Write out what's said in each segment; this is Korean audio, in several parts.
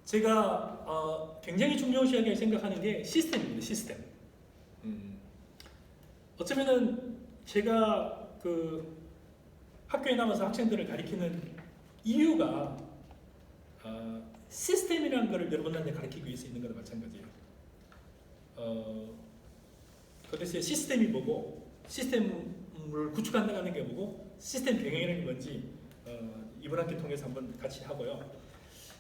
제가 굉장히 중요시하게 생각하는 게 시스템입니다. 시스템. 어쩌면은 제가 그 학교에 나가서 학생들을 가리키는 이유가 시스템이라는 것을 여러분한테 가르치기 위해서 있는 거나 마찬가지예요. 그래서 시스템이 뭐고 시스템을 구축한다는 게 뭐고 시스템 경영이라는 게 뭔지 이번 학기 통해서 한번 같이 하고요.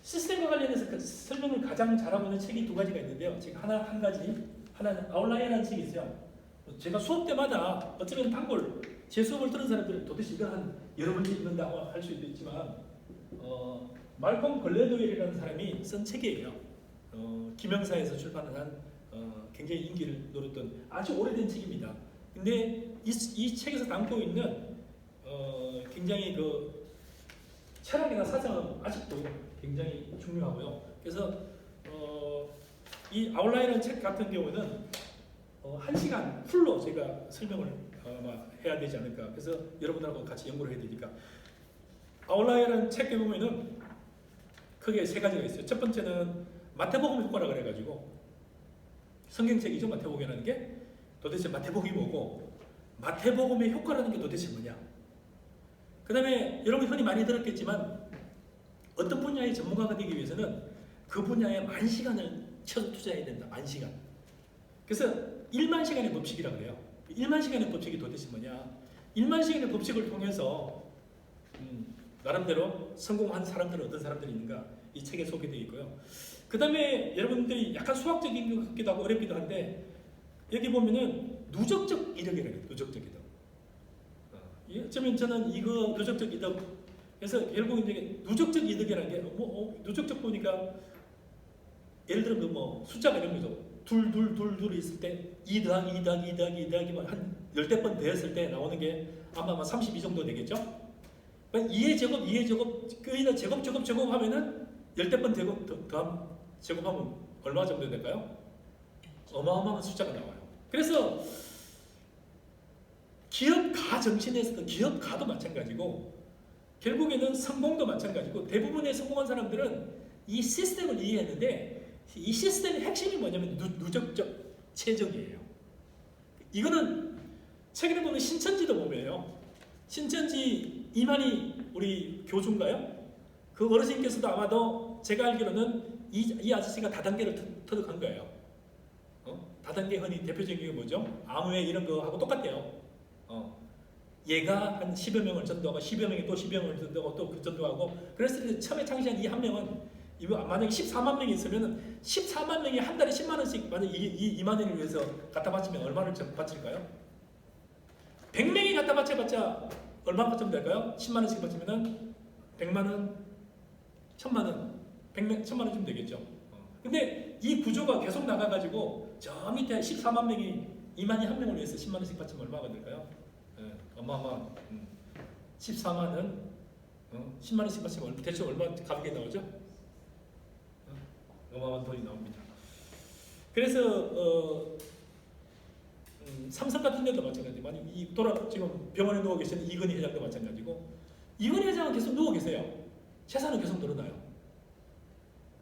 시스템과 관련해서 그 설명을 가장 잘하고 있는 책이 두 가지가 있는데요. 지금 한 가지, 하나는 아웃라이어라는 책이 있어요. 제가 수업 때마다 어쩌면 단골 제 수업을 들은 사람들은 도대체 이거 한 여러 번 읽는다고 할 수도 있지만 말콤 글래드웰이라는 사람이 쓴 책이에요. 김영사에서 출판을 한 굉장히 인기를 누렸던 아주 오래된 책입니다. 근데 이 책에서 담고 있는 굉장히 그 철학이나 사상은 아직도 굉장히 중요하고요. 그래서 이 아웃라인이라는 책 같은 경우는 1시간 풀로 제가 설명을 아마 해야 되지 않을까. 그래서 여러분들하고 같이 연구를 해야 되니까. 아웃라인이라는 책에 보면은 크게 세 가지가 있어요. 첫 번째는 마태복음 효과라 그래가지고 성경책이죠. 마태복음이라는 게 도대체 마태복음이 뭐고 마태복음의 효과라는 게 도대체 뭐냐. 그 다음에 여러분 흔히 많이 들었겠지만 어떤 분야의 전문가가 되기 위해서는 그 분야에 만 시간을 쳐서 투자해야 된다. 만 시간. 그래서 1만 시간의 법칙이라고 그래요. 1만 시간의 법칙이 도대체 뭐냐. 1만 시간의 법칙을 통해서 나름대로 성공한 사람들은 어떤 사람들이 있는가 이 책에 소개되어 있고요. 그 다음에 여러분들이 약간 수학적인 것 같기도 하고 어렵기도 한데 여기 보면은 누적적 이득이라고 해요. 누적적 이득. 어쩌면 저는 이거 누적적 이득 그래서 결국 이제 누적적 이득이라는 게 누적적 보니까 예를 들어 뭐 숫자가 이런 거죠. 둘 있을 때 2 더하기 2 더하기 2 더하기 2 더하기 한 10대 번 되었을 때 나오는 게 아마 32 정도 되겠죠? 2의 제곱, 2의 제곱, 거기다 제곱 하면은 10대 번 제곱하면 얼마 정도 될까요? 어마어마한 숫자가 나와요. 그래서 기업가 정신에서도 기업가도 마찬가지고 결국에는 성공도 마찬가지고 대부분의 성공한 사람들은 이 시스템을 이해했는데 이 시스템의 핵심이 뭐냐면 누적적 최적이에요. 이거는 책에 보면 신천지도 보면요. 신천지 이만희 우리 교주인가요? 그 어르신께서도 아마도 제가 알기로는 이 아저씨가 다단계를 터득한 거예요. 다단계 흔히 대표적인 게 뭐죠? 암웨 이런 거하고 똑같대요. 얘가 한 10여 명을 전도하고 10여 명이 또 10여 명을 전도하고 또 그 전도하고 그랬을 때 처음에 창시한 이 한 명은 만약에 14만 명이 있으면 14만 명이 한 달에 10만 원씩 만약 이 2만 원을 위해서 갖다 바치면 얼마를 바칠까요? 100명이 갖다 바쳐봤자 얼마쯤 될까요? 10만 원씩 바치면은 100만 원, 1000만 원, 1000만 원쯤 되겠죠. 근데 이 구조가 계속 나가가지고 저 밑에 14만 명이 2만이 한 명을 위해서 10만 원씩 바치면 얼마가 될까요? 어마어마 14만 원 10만 원씩 바치면 대체 얼마 가격이 나오죠? 어마어마한 돈이 나옵니다. 그래서 삼성 같은 데도 마찬가지고 지금 병원에 누워 계시는 이건희 회장도 마찬가지고 이건희 회장은 계속 누워 계세요. 재산은 계속 늘어나요.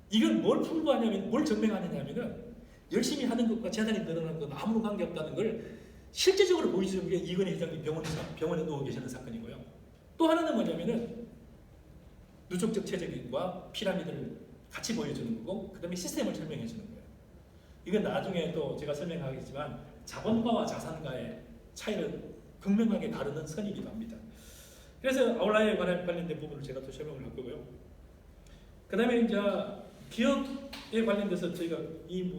이건 뭘 풍부하냐면 뭘 증명하느냐면은 열심히 하는 것과 재산이 늘어나는 건 아무런 관계없다는 걸 실제적으로 보여주는 게 이건희 회장이 병원에 누워 계시는 사건이고요. 또 하나는 뭐냐면은 누적적 최적인과 피라미드를 같이 보여주는 거고 그 다음에 시스템을 설명해 주는 거예요. 이건 나중에 또 제가 설명하겠지만 자본가와 자산가의 차이를 극명하게 가르는 선이기도 합니다. 그래서 아웃라이어에 관련된 부분을 제가 또 설명을 할 거고요. 그 다음에 이제 기업에 관련돼서 저희가 이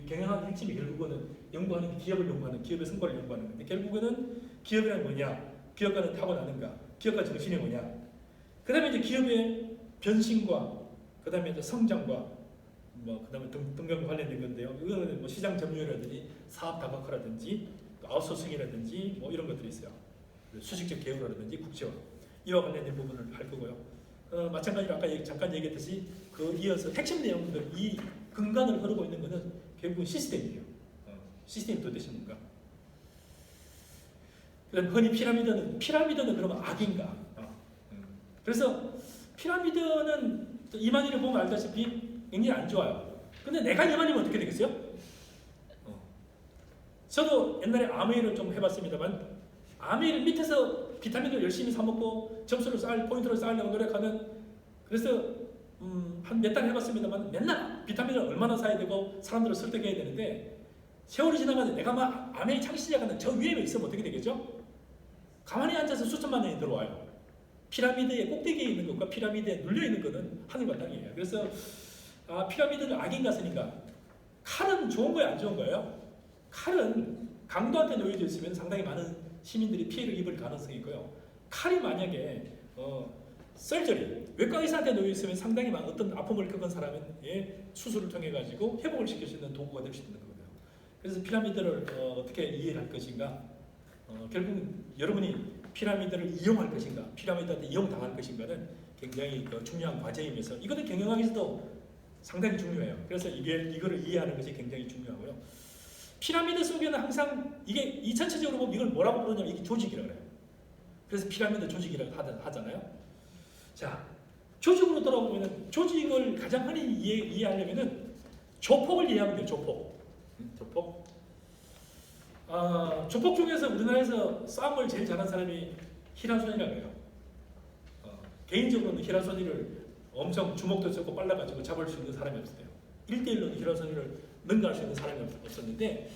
경영하는 핵심이 결국은 연구하는 기업을 연구하는 기업의 성과를 연구하는 건데 결국에는 기업이란 뭐냐, 기업가는 타고나는가, 기업가 정신이 뭐냐, 그 다음에 이제 기업의 변신과 그 다음에 이제 성장과 그 다음에 등등 관련된 건데요. 이거는 뭐 시장 점유율이라든지 사업 다각화라든지 아웃소싱이라든지 뭐 이런 것들이 있어요. 수직적 계열화라든지 국제화 이와 관련된 부분을 할 거고요. 마찬가지로 아까 잠깐 얘기했듯이 그 이어서 핵심 내용들 이 근간을 흐르고 있는 것은 결국은 시스템이에요. 시스템이 도대체 뭔가? 그다음 흔히 피라미드는 그러면 악인가? 그래서 피라미드는 이만희를 보면 알다시피 굉장히 안 좋아요. 근데 내가 이만이면 어떻게 되겠어요? 저도 옛날에 아메이를 좀 해봤습니다만 아메이를 밑에서 비타민을 열심히 사 먹고 점수를 포인트를 쌓으려고 노력하는 그래서 한 몇 달 해봤습니다만 맨날 비타민을 얼마나 사야 되고 사람들을 설득해야 되는데 세월이 지나가서 내가 막 아메이 창시자가 저 위에 있으면 어떻게 되겠죠? 가만히 앉아서 수천만 원이 들어와요. 피라미드의 꼭대기에 있는 것과 피라미드에 눌려있는 것은 하늘과 땅이에요. 그래서 피라미드는 악인가 선인가? 칼은 좋은 거예요? 안 좋은 거예요? 칼은 강도한테 놓여져 있으면 상당히 많은 시민들이 피해를 입을 가능성이 있고요. 칼이 만약에 썰저리 외과 의사한테 놓여 있으면 상당히 많은 어떤 아픔을 겪은 사람의 수술을 통해 가지고 회복을 시킬 수 있는 도구가 될 수 있는 거거든요. 그래서 피라미드를 어떻게 이해할 것인가? 결국 여러분이 피라미드를 이용할 것인가, 피라미드한테 이용당할 것인가는 굉장히 중요한 과제이면서 이것을 경영하기 위해서도 상당히 중요해요. 그래서 이거를 이해하는 것이 굉장히 중요하고요. 피라미드 속에는 항상 이 전체적으로 보면 이걸 뭐라고 부르냐면 이게 조직이라고 해요. 그래서 피라미드 조직이라고 하잖아요. 자, 조직으로 돌아보면 조직을 가장 흔히 이해하려면은 조폭을 이해하면 돼요. 조폭. 조폭 중에서 우리나라에서 싸움을 제일 잘하는 사람이 히라손이라고 해요. 개인적으로는 히라손이를 엄청 주먹도 쳤고 빨라가지고 잡을 수 있는 사람이 없었대요. 1대1로는 히라손이를 능가할 수 있는 사람이 없었는데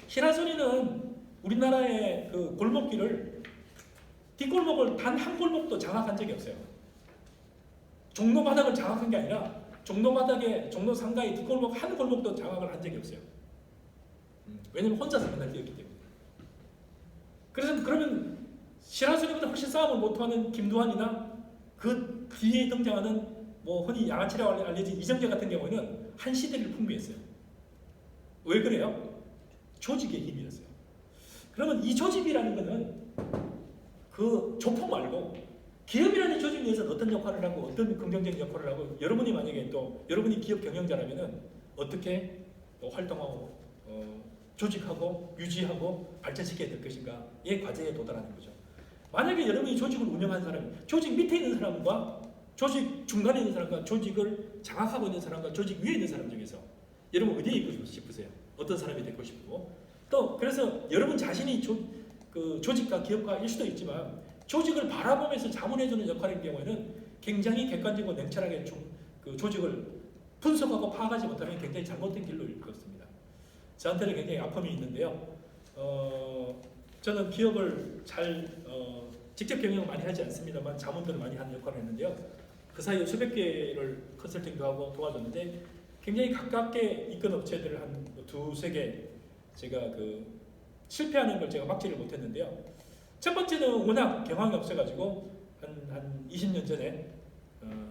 히라손이는 우리나라의 그 골목길을 뒷골목을 단 한 골목도 장악한 적이 없어요. 종로 바닥을 장악한 게 아니라 종로 상가의 뒷골목 한 골목도 장악을 한 적이 없어요. 왜냐면 혼자서 맨날 뛰었기 때문에. 그래서 그러면 히라손이보다 훨씬 싸움을 못하는 김두한이나 그 뒤에 등장하는 흔히 양아치라고 알려진 이정재 같은 경우는 한 시대를 풍미했어요. 왜 그래요? 조직의 힘이었어요. 그러면 이 조직이라는 것은 그 조폭 말고 기업이라는 조직 내에서 어떤 역할을 하고 어떤 긍정적인 역할을 하고 여러분이 만약에 또 여러분이 기업 경영자라면은 어떻게 활동하고 조직하고 유지하고 발전시켜야 될 것인가의 과제에 도달하는 거죠. 만약에 여러분이 조직을 운영하는 사람이 조직 밑에 있는 사람과 조직 중간에 있는 사람과 조직을 장악하고 있는 사람과 조직 위에 있는 사람 중에서 여러분 어디에 있고 싶으세요? 어떤 사람이 되고 싶고 또 그래서 여러분 자신이 조직과 기업가일 수도 있지만 조직을 바라보면서 자문해주는 역할인 경우에는 굉장히 객관적이고 냉철하게 그 조직을 분석하고 파악하지 못하면 굉장히 잘못된 길로 이끌었습니다. 저한테는 굉장히 아픔이 있는데요. 저는 기업을 직접 경영을 많이 하지 않습니다만 자문들을 많이 하는 역할을 했는데요. 그 사이에 수백 개를 컨설팅도 하고 도와줬는데 굉장히 가깝게 이끈 업체들을 한 두세 개 제가 실패하는 걸 제가 막지를 못했는데요. 첫 번째는 워낙 경황이 없어가지고 한 20년 전에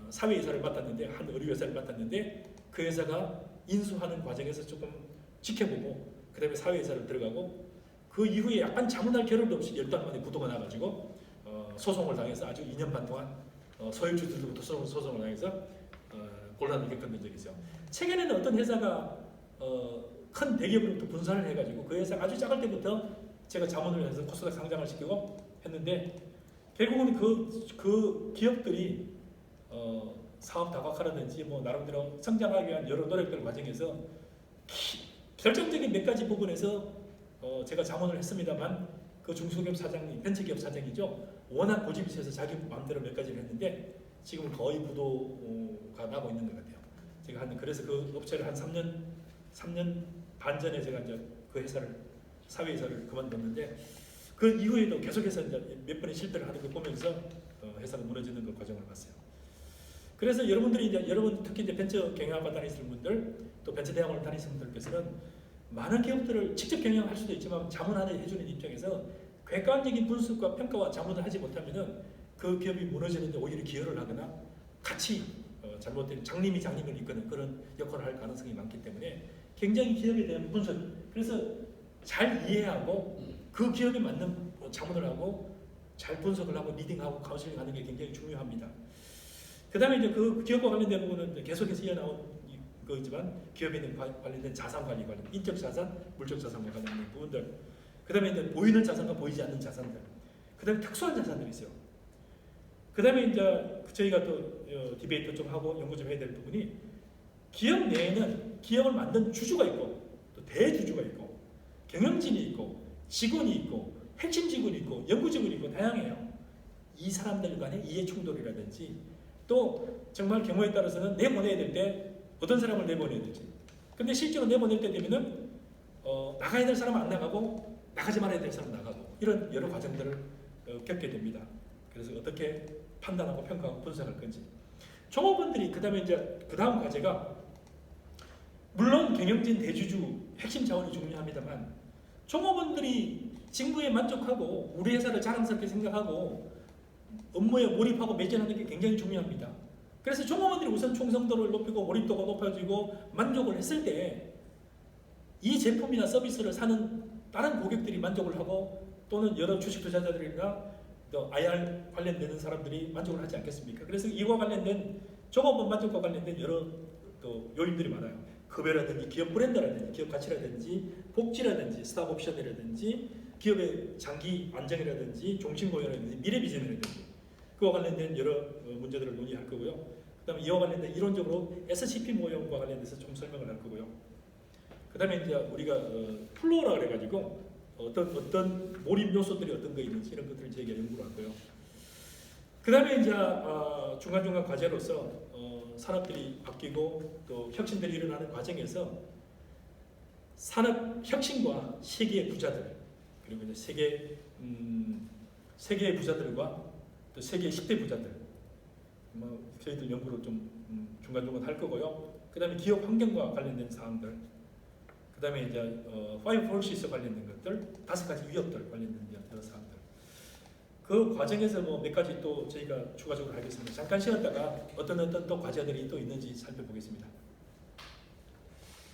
사회이사를 맡았는데 한 의료회사를 맡았는데 그 회사가 인수하는 과정에서 조금 지켜보고 그 다음에 사회이사를 들어가고 그 이후에 약간 자문할 겨를도 없이 10달 만에 부도가 나가지고 소송을 당해서 아주 2년 반 동안 소유주들로부터 소송을 당해서 곤란을 겪은 적이 있어요. 최근에는 어떤 회사가 큰 대기업으로부터 분산을 해가지고 그 회사가 아주 작을 때부터 제가 자문을 해서 코스닥 상장을 시키고 했는데 결국은 그 기업들이 사업 다각화라든지 나름대로 성장하기 위한 여러 노력들 과정에서 결정적인 몇 가지 부분에서 제가 자문을 했습니다만 그 중소기업 사장님, 벤처기업 사장이죠. 워낙 고집이 세서 자기 마음대로 몇 가지를 했는데 지금 거의 부도가 나고 있는 것 같아요. 제가 그래서 그 업체를 한 3년 반 전에 제가 이제 그 사회이사를 그만뒀는데 그 이후에도 계속해서 이제 몇 번의 실패를 하는 걸 보면서 회사가 무너지는 그 과정을 봤어요. 그래서 여러분들이 여러분 특히 이제 벤처 경영학과 다니시는 분들 또 벤처 대학원을 다니시는 분들께서는 많은 기업들을 직접 경영할 수도 있지만 자문하는 해주는 입장에서 객관적인 분석과 평가와 자문을 하지 못하면은 그 기업이 무너지는데 오히려 기여를 하거나 같이 잘못된 장님이 장님을 이끄는 그런 역할을 할 가능성이 많기 때문에 굉장히 기업에 대한 분석 그래서 잘 이해하고 그 기업에 맞는 자문을 하고 잘 분석을 하고 리딩하고 카운슬링 하는 게 굉장히 중요합니다. 그 다음에 이제 그 기업과 관련된 부분은 계속해서 이어나온 거지만 기업에 있는 관련된 자산 관리 관련 인적 자산, 물적 자산과 관련된 부분들 그 다음에 이제 보이는 자산과 보이지 않는 자산들 그 다음에 특수한 자산들이 있어요. 그 다음에 이제 저희가 또 디베이트 좀 하고 연구 좀 해야 될 부분이 기업 내에는 기업을 만든 주주가 있고 또 대주주가 있고 경영진이 있고 직원이 있고 핵심 직원이 있고 연구 직원이 있고 다양해요. 이 사람들 간의 이해 충돌이라든지 또 정말 경우에 따라서는 내보내야 될 때 어떤 사람을 내보내야 될지. 근데 실제로 내보낼 때 되면은 나가야 될 사람은 안 나가고 나가지 말아야 될 사람은 나가고 이런 여러 과정들을 겪게 됩니다. 그래서 어떻게 판단하고 평가하고 분석할 건지. 종업원들이 그다음에 이제 그다음 과제가 물론 경영진 대주주 핵심 자원이 중요합니다만 종업원들이 직무에 만족하고 우리 회사를 자랑스럽게 생각하고 업무에 몰입하고 매진하는 게 굉장히 중요합니다. 그래서 종업원들이 우선 충성도를 높이고 몰입도가 높아지고 만족을 했을 때 이 제품이나 서비스를 사는 다른 고객들이 만족을 하고 또는 여러 주식 투자자들이나 또 IR 관련되는 사람들이 만족을 하지 않겠습니까? 그래서 이와 관련된 종업원 만족과 관련된 여러 또 요인들이 많아요. 급여라든지 기업 브랜드라든지 기업 가치라든지 복지라든지 스탑 옵션이라든지 기업의 장기 안정이라든지 종신고용이라든지 미래 비전이라든지 그와 관련된 여러 문제들을 논의할 거고요. 그 다음에 이와 관련된 이론적으로 SCP 모형과 관련돼서 좀 설명을 할 거고요. 그 다음에 이제 우리가 플로우라 그래가지고 어떤 몰입 요소들이 어떤 거 있는지 이런 것들을 저희가 연구를 하고요. 그 다음에 이제 중간중간 과제로서 산업들이 바뀌고 또 혁신들이 일어나는 과정에서 산업 혁신과 세계의 부자들 그리고 이제 세계의 부자들과 또 세계의 10대 부자들 저희들 연구를 좀 중간중간 할 거고요. 그 다음에 기업 환경과 관련된 사항들 그 다음에 이제 파이브 포시스 관련된 것들 5가지 위협들 관련된 여러 사항들 그 과정에서 뭐 몇 가지 또 저희가 추가적으로 하겠습니다. 잠깐 쉬었다가 어떤 또 과제들이 또 있는지 살펴보겠습니다.